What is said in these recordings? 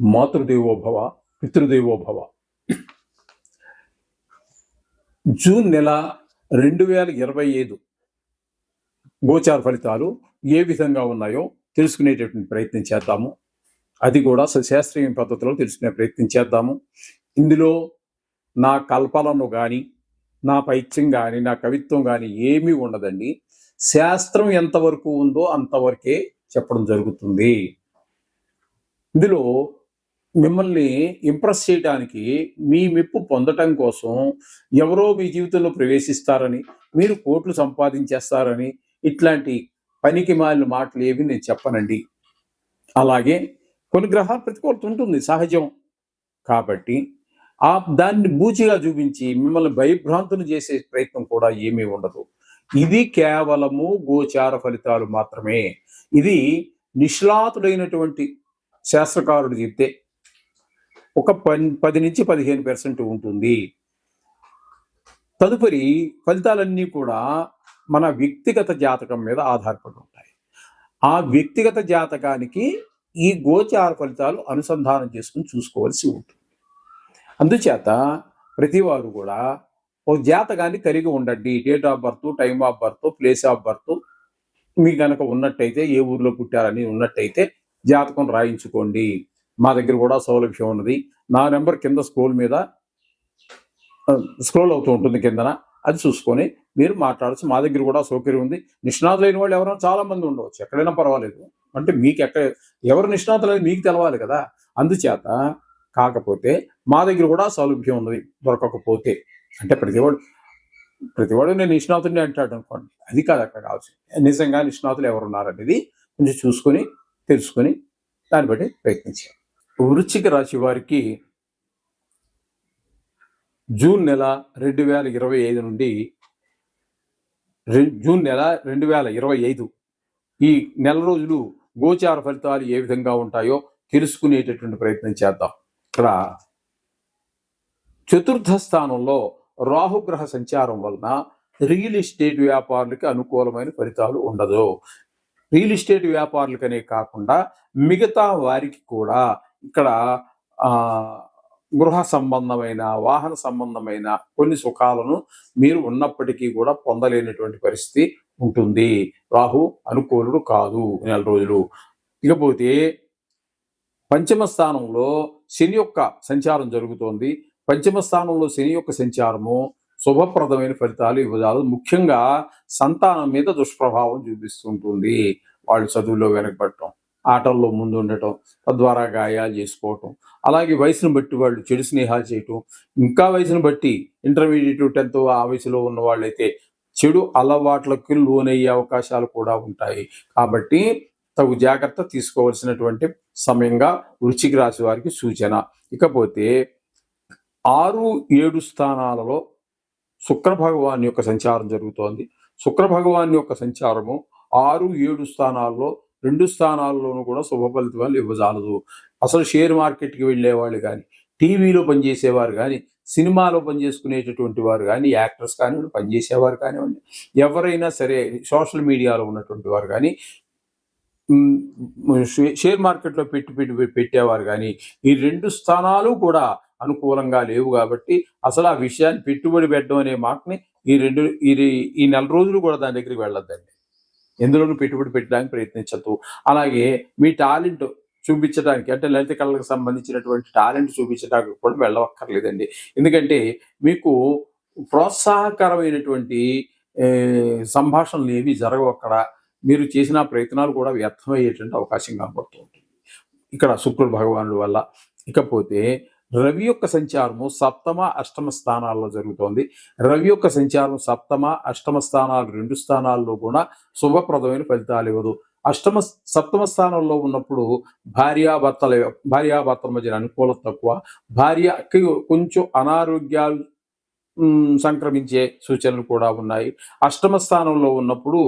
Matrudevobhava పితృదేవోభవ. June నెల 2025 గోచార ఫలితాలు ఏ విధంగా ఉన్నాయో తెలుసుకునేటటువంటి ప్రయత్నం చేద్దాము. అది కూడా శాస్త్రీయ పద్ధతిలో తెలుసుకునే ప్రయత్నం చేద్దాము. ఇందులో నా కల్పనను కానీ, నా పైత్యం కానీ, నా కవిత్వం కానీ ఏమీ ఉండదండి. శాస్త్రం ఎంతవరకు ఉందో అంతవరకే చెప్పడం జరుగుతుంది. ఇందులో మిమ్మల్ని ఇంప్రెస్ చేయడానికి, మీ మెప్పు పొందటం కోసం ఎవరో మీ జీవితంలో ప్రవేశిస్తారని, మీరు కోట్లు సంపాదించేస్తారని ఇట్లాంటి పనికి మాలిన మాటలు ఏవి నేను చెప్పనండి. అలాగే కొన్ని గ్రహాల ప్రతికూలత ఉంటుంది, సహజం. కాబట్టి దాన్ని బూచిగా చూపించి మిమ్మల్ని భయభ్రాంతులు చేసే ప్రయత్నం కూడా ఏమీ ఉండదు. ఇది కేవలము గోచార ఫలితాలు మాత్రమే. ఇది నిష్ణాతుడైనటువంటి శాస్త్రకారుడు చెప్తే ఒక 10 నుంచి 15% ఉంటుంది. తదుపరి ఫలితాలన్నీ కూడా మన వ్యక్తిగత జాతకం మీద ఆధారపడి ఉంటాయి. ఆ వ్యక్తిగత జాతకానికి ఈ గోచార ఫలితాలు అనుసంధానం చేసుకుని చూసుకోవాల్సి ఉంటుంది. అందుచేత ప్రతివారు కూడా ఒక జాతకాన్ని కలిగి ఉండండి. Date of birth, time of birth, place of birth మీ కనుక ఉన్నట్టయితే, ఏ ఊర్లో పుట్టారని ఉన్నట్టయితే జాతకం రాయించుకోండి. మా దగ్గర కూడా సౌలభ్యం ఉన్నది. నా నెంబర్ కింద స్క్రోల్ అవుతూ ఉంటుంది కిందన, అది చూసుకొని మీరు మాట్లాడచ్చు. మా దగ్గర కూడా సౌకర్యం ఉంది. నిష్ణాతులైన వాళ్ళు ఎవరైనా చాలా మంది ఉండవచ్చు, ఎక్కడైనా పర్వాలేదు. అంటే మీకు ఎవరు నిష్ణాతులని మీకు తెలవాలి కదా. అందుచేత కాకపోతే మా దగ్గర కూడా సౌలభ్యం ఉన్నది. దొరకకపోతే అంటే ప్రతివాడు నేను నిష్ణాతుడిని అంటాడు అనుకోండి, అది కాదు అక్కడ కావాల్సింది. నిజంగా నిష్ణాతులు ఎవరున్నారనేది కొంచెం చూసుకొని తెలుసుకొని దాన్ని బట్టి ప్రయత్నించాలి. వృశ్చిక రాశి వారికి జూన్ నెల 2025 నుండి జూన్ నెల 2025 ఈ నెల రోజులు గోచార ఫలితాలు ఏ విధంగా ఉంటాయో తెలుసుకునేటటువంటి ప్రయత్నం చేద్దాం. ఇక్కడ చతుర్థ స్థానంలో రాహుగ్రహ సంచారం వలన రియల్ ఎస్టేట్ వ్యాపారులకి అనుకూలమైన ఫలితాలు ఉండదు. రియల్ ఎస్టేట్ వ్యాపారులకనే కాకుండా మిగతా వారికి కూడా ఇక్కడ గృహ సంబంధమైన, వాహన సంబంధమైన కొన్ని సుఖాలను మీరు ఉన్నప్పటికీ కూడా పొందలేనటువంటి పరిస్థితి ఉంటుంది. రాహు అనుకూలుడు కాదు నెల రోజులు. ఇకపోతే పంచమ స్థానంలో శని యొక్క సంచారం జరుగుతోంది. పంచమ స్థానంలో శని యొక్క సంచారము శుభప్రదమైన ఫలితాలు ఇవ్వజాలు. ముఖ్యంగా సంతానం మీద దుష్ప్రభావం చూపిస్తుంటుంది. వాళ్ళు చదువులో వెనకబడటం, ఆటల్లో ముందు ఉండటం, తద్వారా గాయాలు చేసుకోవటం, అలాగే వయసును బట్టి వాళ్ళు చెడు స్నేహాలు చేయటం, ఇంకా వయసును బట్టి ఇంటర్మీడియట్ 10th ఆ వయసులో ఉన్న వాళ్ళైతే చెడు అలవాట్లకు లోనయ్యే అవకాశాలు కూడా ఉంటాయి. కాబట్టి తగు జాగ్రత్త తీసుకోవాల్సినటువంటి సమయంగా వృశ్చిక రాశి వారికి సూచన. ఇకపోతే 6-7 స్థానాలలో శుక్ర భగవాన్ యొక్క సంచారం జరుగుతోంది. శుక్ర భగవాన్ యొక్క సంచారము 6-7 స్థానాల్లో 2 స్థానాల్లోనూ కూడా శుభ ఫలితాలు ఇవ్వజాలదు. అసలు షేర్ మార్కెట్కి వెళ్ళేవాళ్ళు కానీ, టీవీలో పనిచేసేవారు కానీ, సినిమాలో పనిచేసుకునేటటువంటి వారు కానీ, యాక్టర్స్ కానివ్వండి, పనిచేసేవారు కానివ్వండి, ఎవరైనా సరే సోషల్ మీడియాలో ఉన్నటువంటి వారు కానీ, షేర్ మార్కెట్లో పెట్టేవారు కానీ, ఈ 2 స్థానాలు కూడా అనుకూలంగా లేవు. కాబట్టి అసలు ఆ విషయాన్ని పెట్టుబడి పెట్టడం అనే మాటని ఈ నెల రోజులు కూడా దాని దగ్గరికి వెళ్ళొద్దండి. ఎందులోనూ పెట్టుబడి పెట్టడానికి ప్రయత్నించద్దు. అలాగే మీ టాలెంట్ చూపించడానికి, అంటే లలిత కళలకు సంబంధించినటువంటి టాలెంట్ చూపించడానికి కూడా వెళ్ళవక్కర్లేదండి. ఎందుకంటే మీకు ప్రోత్సాహకరమైనటువంటి సంభాషణలు ఏవి జరగవు అక్కడ. మీరు చేసిన ప్రయత్నాలు కూడా వ్యర్థమయ్యేటువంటి అవకాశం కనబడుతూ ఉంటుంది ఇక్కడ శుక్రుడు భగవానుడి వల్ల. ఇకపోతే రవి యొక్క సంచారము 7వ, 8వ స్థానాల్లో జరుగుతోంది. రవి యొక్క సంచారం 7వ, 8వ స్థానాలు 2 స్థానాల్లో కూడా శుభప్రదమైన ఫలితాలు ఇవ్వదు. 7వ స్థానంలో ఉన్నప్పుడు భార్యాభర్తల మధ్య అనుకూలత తక్కువ, భార్యకి కొంచెం అనారోగ్యాలు సంక్రమించే సూచనలు కూడా ఉన్నాయి. 8వ స్థానంలో ఉన్నప్పుడు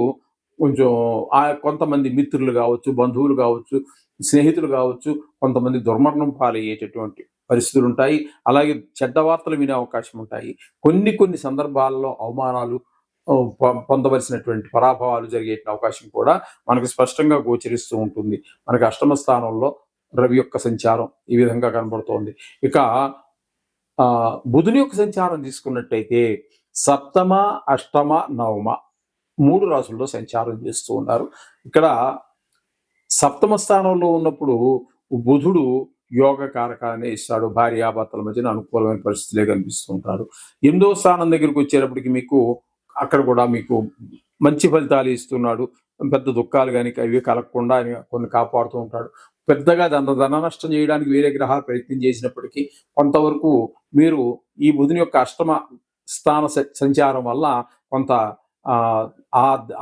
కొంచెం కొంతమంది మిత్రులు కావచ్చు, బంధువులు కావచ్చు, స్నేహితులు కావచ్చు, కొంతమంది దుర్మరణం పాలయ్యేటటువంటి పరిస్థితులు ఉంటాయి. అలాగే చెడ్డ వార్తలు వినే అవకాశం ఉంటాయి. కొన్ని సందర్భాల్లో అవమానాలు పొందవలసినటువంటి పరాభవాలు జరిగే అవకాశం కూడా మనకు స్పష్టంగా గోచరిస్తూ ఉంటుంది. మనకి 8వ స్థానంలో రవి యొక్క సంచారం ఈ విధంగా కనబడుతోంది. ఇక బుధుని యొక్క సంచారం తీసుకున్నట్టయితే సప్తమ, అష్టమ, నవమ 3 రాసుల్లో సంచారం చేస్తూ ఉన్నారు. ఇక్కడ సప్తమ స్థానంలో ఉన్నప్పుడు బుధుడు యోగ కారకాన్ని ఇస్తాడు. భార్యాభర్తల మధ్యన అనుకూలమైన పరిస్థితులే కనిపిస్తూ ఉంటాడు. 8వ స్థానం దగ్గరికి వచ్చేటప్పటికి మీకు అక్కడ కూడా మీకు మంచి ఫలితాలు ఇస్తున్నాడు. పెద్ద దుఃఖాలు కానీ ఇవి కలగకుండా కొన్ని కాపాడుతూ ఉంటాడు. పెద్దగా ధన నష్టం చేయడానికి వేరే గ్రహాలు ప్రయత్నం చేసినప్పటికీ కొంతవరకు మీరు ఈ బుధుని యొక్క అష్టమ స్థాన సంచారం వల్ల కొంత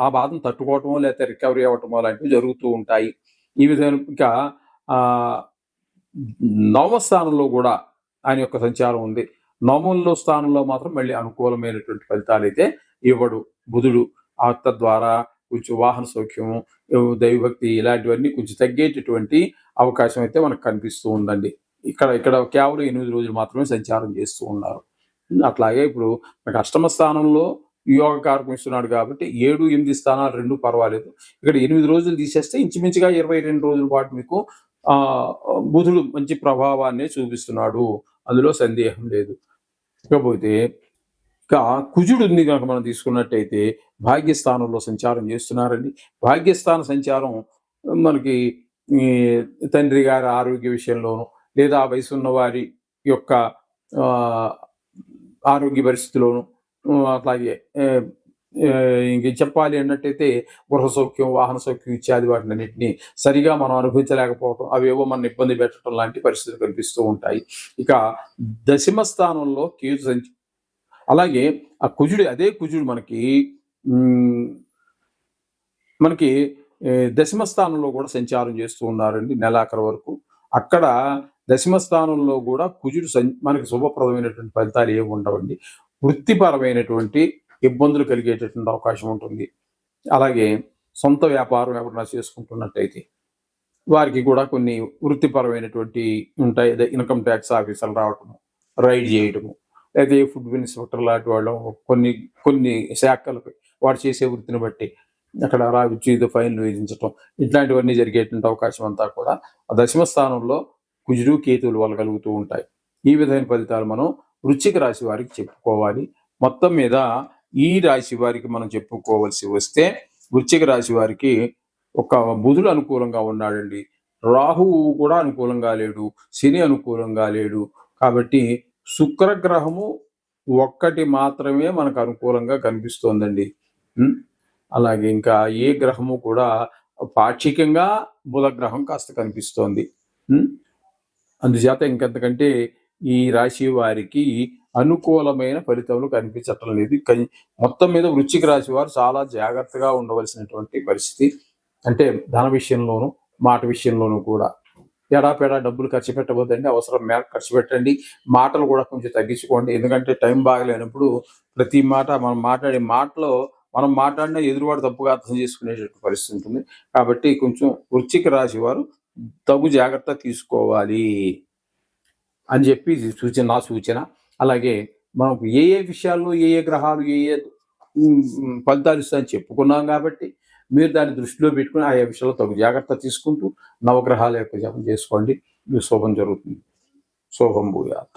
ఆ బాధను తట్టుకోవటమో లేకపోతే రికవరీ అవ్వటమో లాంటివి జరుగుతూ ఉంటాయి. ఈ విధంగా ఇంకా నవమ స్థానంలో కూడా ఆయన యొక్క సంచారం ఉంది. నవమంలో స్థానంలో మాత్రం మళ్ళీ అనుకూలమైనటువంటి ఫలితాలు అయితే ఇవ్వడు బుధుడు. తద్వారా కొంచెం వాహన సౌఖ్యము, దైవభక్తి ఇలాంటివన్నీ కొంచెం తగ్గేటటువంటి అవకాశం అయితే మనకు కనిపిస్తూ ఉందండి. ఇక్కడ కేవలం 8 రోజులు మాత్రమే సంచారం చేస్తూ ఉన్నారు. అట్లాగే ఇప్పుడు మనకు అష్టమ స్థానంలో యోగ కారకం ఇస్తున్నాడు కాబట్టి 7, 8 స్థానాలు 2 పర్వాలేదు. ఇక్కడ 8 రోజులు తీసేస్తే ఇంచుమించుగా 22 రోజుల పాటు మీకు బుధుడు మంచి ప్రభావాన్ని చూపిస్తున్నాడు, అందులో సందేహం లేదు. ఇకపోతే ఇక కుజుడు ఉంది కనుక మనం తీసుకున్నట్టయితే భాగ్యస్థానంలో సంచారం చేస్తున్నారండి. భాగ్యస్థాన సంచారం మనకి తండ్రి గారి ఆరోగ్య విషయంలోనూ లేదా వయసు ఉన్న వారి యొక్క ఆరోగ్య పరిస్థితిలోను, అట్లాగే ఇంక చెప్పాలి అన్నట్టయితే గృహ సౌఖ్యం, వాహన సౌఖ్యం ఇత్యాది వాటిని అన్నింటినీ సరిగా మనం అనుభవించలేకపోవటం, అవేవో మన ఇబ్బంది పెట్టడం లాంటి పరిస్థితులు కనిపిస్తూ ఉంటాయి. ఇక దశమ స్థానంలో కేతు అలాగే ఆ కుజుడు, అదే కుజుడు మనకి దశమ స్థానంలో కూడా సంచారం చేస్తూ ఉన్నారండి నెలాఖరు వరకు. అక్కడ దశమ స్థానంలో కూడా కుజుడు మనకి శుభప్రదమైనటువంటి ఫలితాలు ఏమి ఉండవండి. వృత్తిపరమైనటువంటి ఇబ్బందులు కలిగేటటువంటి అవకాశం ఉంటుంది. అలాగే సొంత వ్యాపారం ఎవరైనా చేసుకుంటున్నట్టయితే వారికి కూడా కొన్ని వృత్తిపరమైనటువంటి ఉంటాయి. ఇన్కమ్ ట్యాక్స్ ఆఫీసర్లు రావటము, రైడ్ చేయటము, లేదా ఫుడ్ ఇన్స్పెక్టర్ లాంటి వాళ్ళు కొన్ని శాఖలకు వాడు చేసే వృత్తిని బట్టి అక్కడ రావచ్చు, ఇది ఫైన్లు విధించటం, ఇట్లాంటివన్నీ జరిగేటువంటి అవకాశం అంతా కూడా ఆ దశమ స్థానంలో కుజుడు, కేతువుల వల్ల కలుగుతూ ఉంటాయి. ఈ విధమైన ఫలితాలు మనం వృశ్చిక రాశి వారికి చెప్పుకోవాలి. మొత్తం మీద ఈ రాశి వారికి మనం చెప్పుకోవాల్సి వస్తే వృశ్చిక రాశి వారికి ఒక బుధుడు అనుకూలంగా ఉన్నాడండి, రాహువు కూడా అనుకూలంగా లేడు, శని అనుకూలంగా లేడు. కాబట్టి శుక్రగ్రహము ఒక్కటి మాత్రమే మనకు అనుకూలంగా కనిపిస్తోందండి. అలాగే ఇంకా ఏ గ్రహము కూడా పాక్షికంగా బుధగ్రహం కాస్త కనిపిస్తోంది. అందుచేత ఇంకంతకంటే ఈ రాశి వారికి అనుకూలమైన ఫలితములు కనిపించటం లేదు. మొత్తం మీద వృశ్చిక రాశి వారు చాలా జాగ్రత్తగా ఉండవలసినటువంటి పరిస్థితి. అంటే ధన విషయంలోనూ మాట విషయంలోనూ కూడా ఎడాపెడా డబ్బులు ఖర్చు పెట్టబోదండి, అవసరం మేరకు ఖర్చు పెట్టండి. మాటలు కూడా కొంచెం తగ్గించుకోండి. ఎందుకంటే టైం బాగలేనప్పుడు ప్రతి మాట మనం మాట్లాడే మాటలో మనం మాట్లాడినా ఎదురువాడు తప్పుగా అర్థం చేసుకునేటటువంటి పరిస్థితి ఉంటుంది. కాబట్టి కొంచెం వృశ్చిక రాశి వారు తగు జాగ్రత్త తీసుకోవాలి అని చెప్పి నా సూచన. అలాగే మనకు ఏ విషయాల్లో ఏ గ్రహాలు ఏ ఫలితాలు ఇస్తాయని చెప్పుకున్నాం కాబట్టి మీరు దాన్ని దృష్టిలో పెట్టుకుని ఆయా విషయాల్లో తగు జాగ్రత్త తీసుకుంటూ నవగ్రహాల యొక్క జపం చేసుకోండి. శుభం జరుగుతుంది. శుభం భూయాత్.